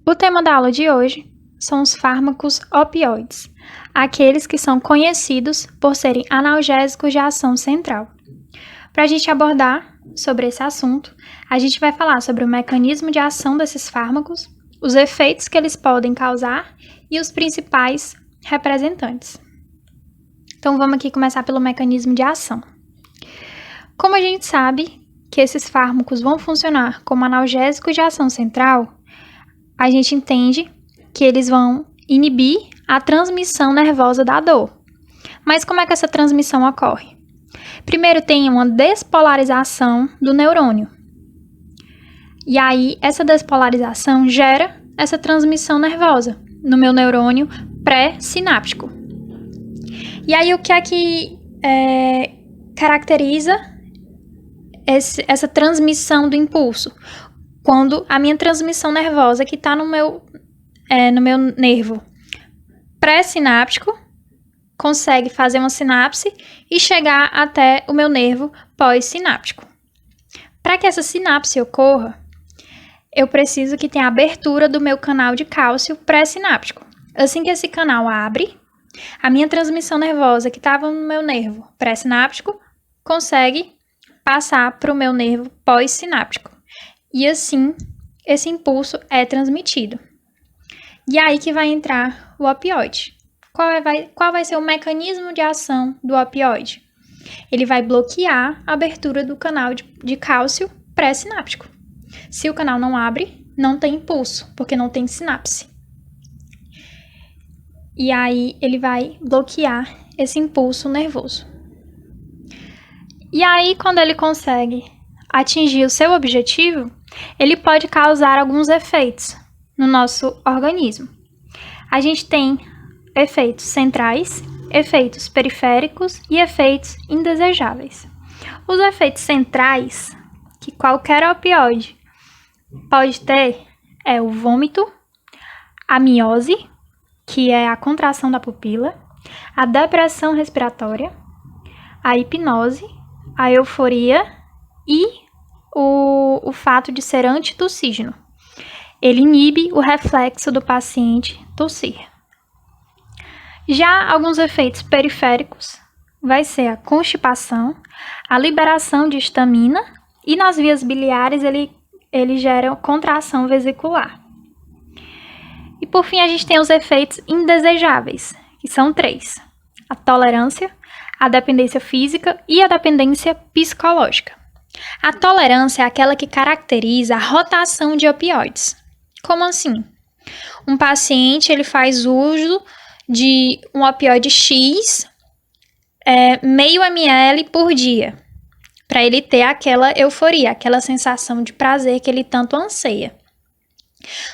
O tema da aula de hoje são os fármacos opioides, aqueles que são conhecidos por serem analgésicos de ação central. Para a gente abordar sobre esse assunto, a gente vai falar sobre o mecanismo de ação desses fármacos, os efeitos que eles podem causar e os principais representantes. Então vamos aqui começar pelo mecanismo de ação. Como a gente sabe que esses fármacos vão funcionar como analgésicos de ação central, a gente entende que eles vão inibir a transmissão nervosa da dor. Mas como é que essa transmissão ocorre? Primeiro tem uma despolarização do neurônio. E aí, essa despolarização gera essa transmissão nervosa no meu neurônio pré-sináptico. E aí, o que é que caracteriza essa transmissão do impulso? Quando a minha transmissão nervosa que está no meu nervo pré-sináptico consegue fazer uma sinapse e chegar até o meu nervo pós-sináptico. Para que essa sinapse ocorra, eu preciso que tenha abertura do meu canal de cálcio pré-sináptico. Assim que esse canal abre, a minha transmissão nervosa que estava no meu nervo pré-sináptico consegue passar para o meu nervo pós-sináptico. E assim, esse impulso é transmitido. E aí que vai entrar o opioide. Qual vai ser o mecanismo de ação do opioide? Ele vai bloquear a abertura do canal de cálcio pré-sináptico. Se o canal não abre, não tem impulso, porque não tem sinapse. E aí ele vai bloquear esse impulso nervoso. E aí, quando ele consegue atingir o seu objetivo, ele pode causar alguns efeitos no nosso organismo. A gente tem efeitos centrais, efeitos periféricos e efeitos indesejáveis. Os efeitos centrais que qualquer opioide pode ter é o vômito, a miose, que é a contração da pupila, a depressão respiratória, a hipnose, a euforia e o fato de ser antitussígeno. Ele inibe o reflexo do paciente tossir. Já alguns efeitos periféricos vai ser a constipação, a liberação de histamina e nas vias biliares ele gera contração vesicular. E por fim a gente tem os efeitos indesejáveis, que são 3: a tolerância, a dependência física e a dependência psicológica. A tolerância é aquela que caracteriza a rotação de opioides. Como assim? Um paciente ele faz uso de um opioide X, meio ml por dia, para ele ter aquela euforia, aquela sensação de prazer que ele tanto anseia.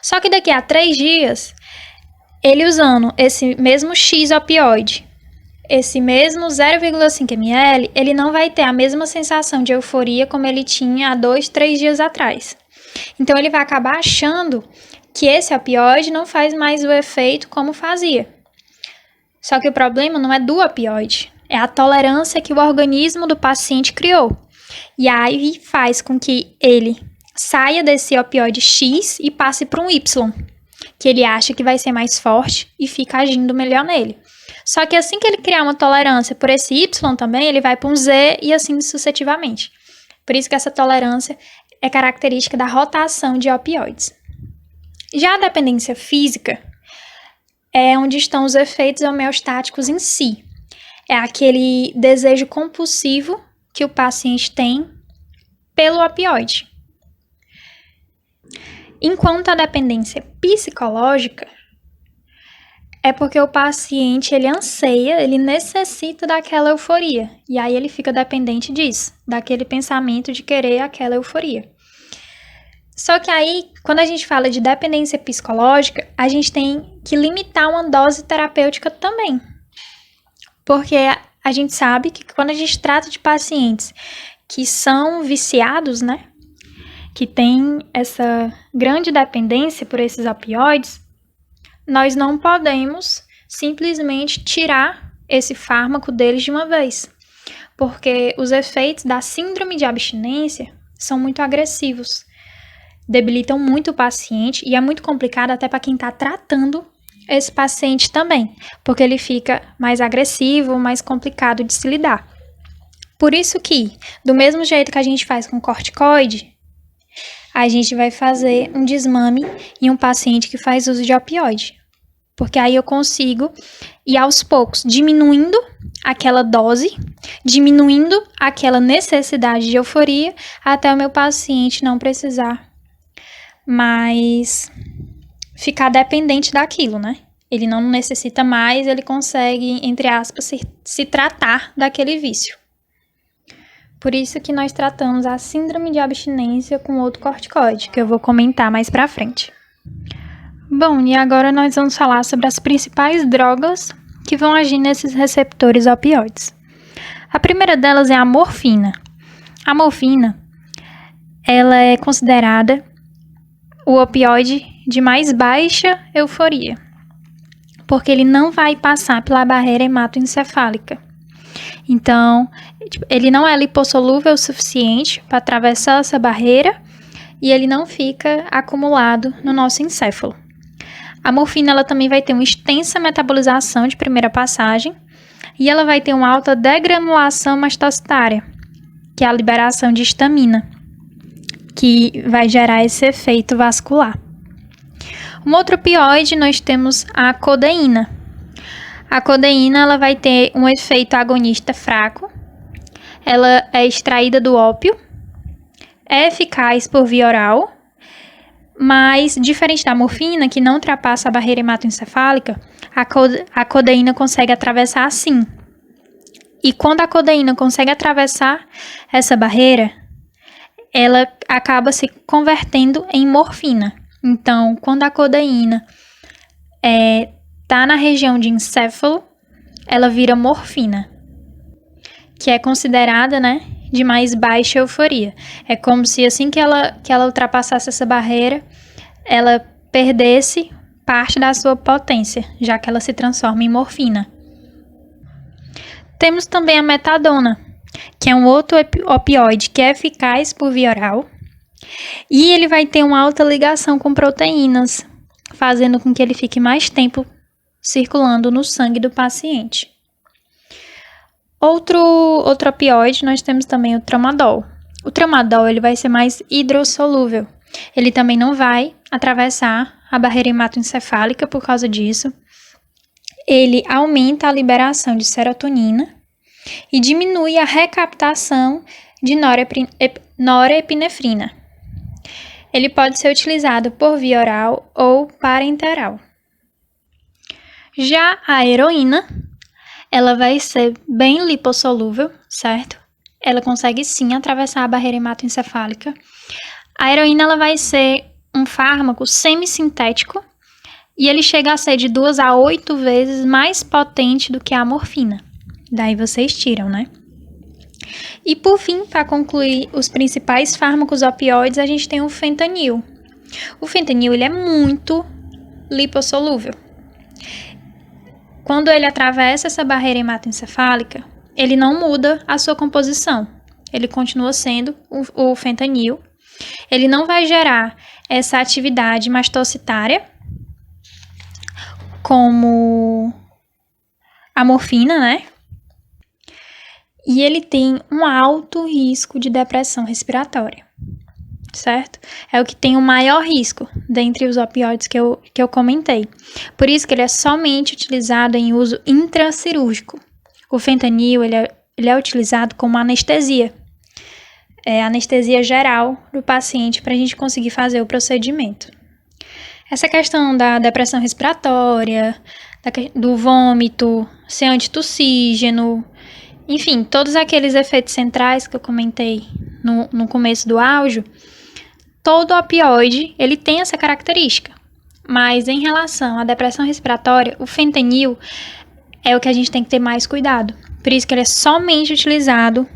Só que daqui a 3 dias, ele usando esse mesmo X opioide, esse mesmo 0,5 ml, ele não vai ter a mesma sensação de euforia como ele tinha há 2, 3 dias atrás. Então, ele vai acabar achando que esse opioide não faz mais o efeito como fazia. Só que o problema não é do opioide, é a tolerância que o organismo do paciente criou. E aí faz com que ele saia desse opioide X e passe para um Y, que ele acha que vai ser mais forte e fica agindo melhor nele. Só que assim que ele criar uma tolerância por esse Y também, ele vai para um Z e assim sucessivamente. Por isso que essa tolerância é característica da rotação de opioides. Já a dependência física é onde estão os efeitos homeostáticos em si. É aquele desejo compulsivo que o paciente tem pelo opioide. Enquanto a dependência psicológica é porque o paciente ele anseia, ele necessita daquela euforia. E aí ele fica dependente disso, daquele pensamento de querer aquela euforia. Só que aí, quando a gente fala de dependência psicológica, a gente tem que limitar uma dose terapêutica também. Porque a gente sabe que quando a gente trata de pacientes que são viciados, né? Que tem essa grande dependência por esses opioides, nós não podemos simplesmente tirar esse fármaco deles de uma vez. Porque os efeitos da síndrome de abstinência são muito agressivos. debilitam muito o paciente e é muito complicado até para quem está tratando esse paciente também, porque ele fica mais agressivo, mais complicado de se lidar. Por isso que, do mesmo jeito que a gente faz com corticoide, a gente vai fazer um desmame em um paciente que faz uso de opioide. Porque aí eu consigo ir aos poucos diminuindo aquela dose, diminuindo aquela necessidade de euforia, até o meu paciente não precisar mais ficar dependente daquilo, né? Ele não necessita mais, ele consegue, entre aspas, se tratar daquele vício. Por isso que nós tratamos a síndrome de abstinência com outro corticoide, que eu vou comentar mais pra frente. Bom, e agora nós vamos falar sobre as principais drogas que vão agir nesses receptores opioides. A primeira delas é a morfina. A morfina, ela é considerada o opioide de mais baixa euforia, porque ele não vai passar pela barreira hematoencefálica. Então, ele não é lipossolúvel o suficiente para atravessar essa barreira e ele não fica acumulado no nosso encéfalo. A morfina ela também vai ter uma extensa metabolização de primeira passagem e ela vai ter uma alta degranulação mastocitária, que é a liberação de histamina, que vai gerar esse efeito vascular. Um outro opioide, nós temos a codeína. A codeína ela vai ter um efeito agonista fraco, ela é extraída do ópio, é eficaz por via oral, mas diferente da morfina, que não ultrapassa a barreira hematoencefálica, a codeína consegue atravessar sim. E quando a codeína consegue atravessar essa barreira, ela acaba se convertendo em morfina. Então, quando a codeína está na região de encéfalo, ela vira morfina, que é considerada, né, de mais baixa euforia. É como se assim que ela ultrapassasse essa barreira, ela perdesse parte da sua potência, já que ela se transforma em morfina. Temos também a metadona, que é um outro opioide que é eficaz por via oral, e ele vai ter uma alta ligação com proteínas, fazendo com que ele fique mais tempo circulando no sangue do paciente. Outro opioide, nós temos também o tramadol. O tramadol ele vai ser mais hidrossolúvel. Ele também não vai atravessar a barreira hematoencefálica por causa disso. Ele aumenta a liberação de serotonina e diminui a recaptação de norepinefrina. Ele pode ser utilizado por via oral ou parenteral. Já a heroína, ela vai ser bem lipossolúvel, certo? Ela consegue sim atravessar a barreira hematoencefálica. A heroína ela vai ser um fármaco semissintético e ele chega a ser de 2 a 8 vezes mais potente do que a morfina. Daí vocês tiram, né? E por fim, para concluir os principais fármacos opioides, a gente tem o fentanil. O fentanil ele é muito lipossolúvel. Quando ele atravessa essa barreira hematoencefálica, ele não muda a sua composição. Ele continua sendo o fentanil. Ele não vai gerar essa atividade mastocitária, como a morfina, né? E ele tem um alto risco de depressão respiratória, certo? É o que tem o maior risco dentre os opioides que eu comentei. Por isso que ele é somente utilizado em uso intracirúrgico. O fentanil, ele é utilizado como anestesia. É anestesia geral do paciente para a gente conseguir fazer o procedimento. Essa questão da depressão respiratória, do vômito, ser antitussígeno, enfim, todos aqueles efeitos centrais que eu comentei no começo do áudio, todo opioide, ele tem essa característica. Mas em relação à depressão respiratória, o fentanil é o que a gente tem que ter mais cuidado. Por isso que ele é somente utilizado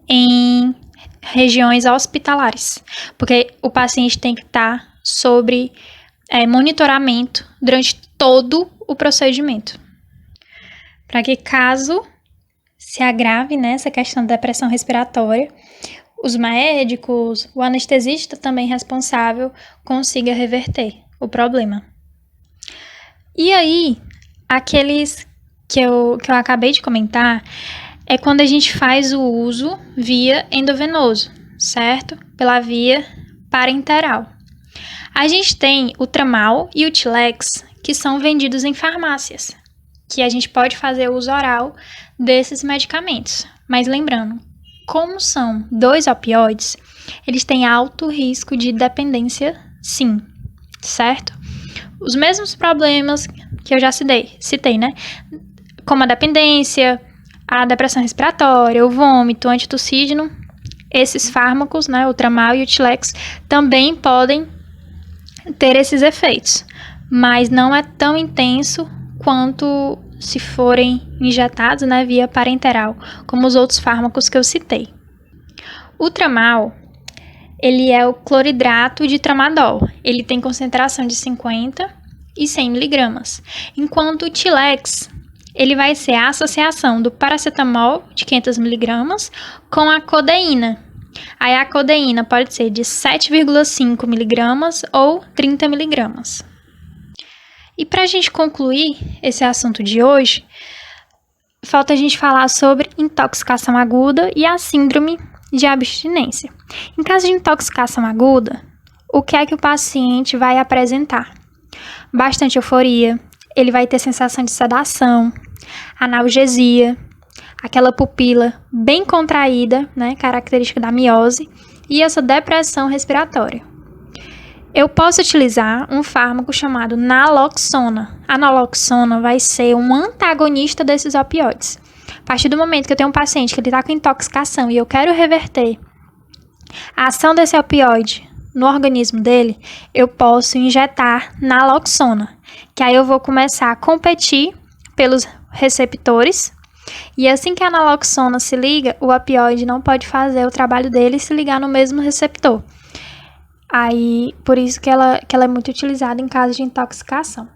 em regiões hospitalares. Porque o paciente tem que estar sobre monitoramento durante todo o procedimento. Para que caso se agrave, né, essa questão da depressão respiratória, os médicos, o anestesista também responsável consiga reverter o problema. E aí, aqueles que eu acabei de comentar é quando a gente faz o uso via endovenoso, certo? Pela via parenteral. A gente tem o Tramal e o Tilex, que são vendidos em farmácias, que a gente pode fazer uso oral desses medicamentos. Mas lembrando, como são 2 opioides, eles têm alto risco de dependência, sim, certo? Os mesmos problemas que eu já citei, né? Como a dependência, a depressão respiratória, o vômito, o antitussígeno, esses fármacos, né, o Tramal e o Tilex, também podem ter esses efeitos, mas não é tão intenso quanto se forem injetados, né, via parenteral, como os outros fármacos que eu citei. O Tramal, ele é o cloridrato de tramadol. Ele tem concentração de 50 e 100 miligramas, enquanto o Tilex, ele vai ser a associação do paracetamol de 500 miligramas com a codeína. Aí a codeína pode ser de 7,5 miligramas ou 30 miligramas. E para a gente concluir esse assunto de hoje, falta a gente falar sobre intoxicação aguda e a síndrome de abstinência. Em caso de intoxicação aguda, o que é que o paciente vai apresentar? Bastante euforia, ele vai ter sensação de sedação, analgesia, aquela pupila bem contraída, né, característica da miose, e essa depressão respiratória. Eu posso utilizar um fármaco chamado naloxona. A naloxona vai ser um antagonista desses opioides. A partir do momento que eu tenho um paciente que ele está com intoxicação e eu quero reverter a ação desse opioide no organismo dele, eu posso injetar naloxona, que aí eu vou começar a competir pelos receptores. E assim que a naloxona se liga, o opioide não pode fazer o trabalho dele e se ligar no mesmo receptor. Aí, por isso que ela é muito utilizada em casos de intoxicação.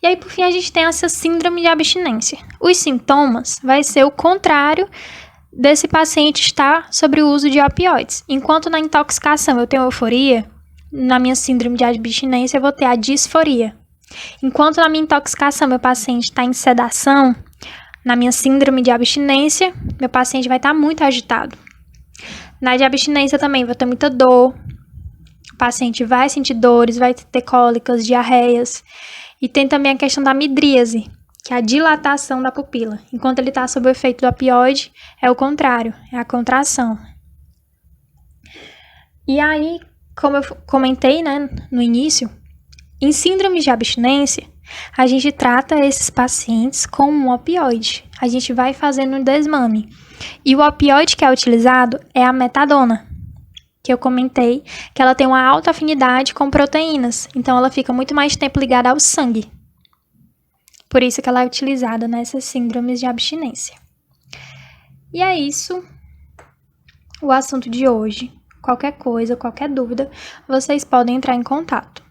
E aí, por fim, a gente tem essa síndrome de abstinência. Os sintomas vai ser o contrário desse paciente estar sobre o uso de opioides. Enquanto na intoxicação eu tenho euforia, na minha síndrome de abstinência eu vou ter a disforia. Enquanto na minha intoxicação meu paciente está em sedação, na minha síndrome de abstinência, meu paciente vai estar muito agitado. Na de abstinência também vai ter muita dor, o paciente vai sentir dores, vai ter cólicas, diarreias. E tem também a questão da midríase, que é a dilatação da pupila. Enquanto ele está sob o efeito do opioide, é o contrário, é a contração. E aí, como eu comentei, né, no início, em síndrome de abstinência, a gente trata esses pacientes com um opioide. A gente vai fazendo um desmame. E o opioide que é utilizado é a metadona, que eu comentei, que ela tem uma alta afinidade com proteínas. Então, ela fica muito mais tempo ligada ao sangue. Por isso que ela é utilizada nessas síndromes de abstinência. E é isso o assunto de hoje. Qualquer coisa, qualquer dúvida, vocês podem entrar em contato.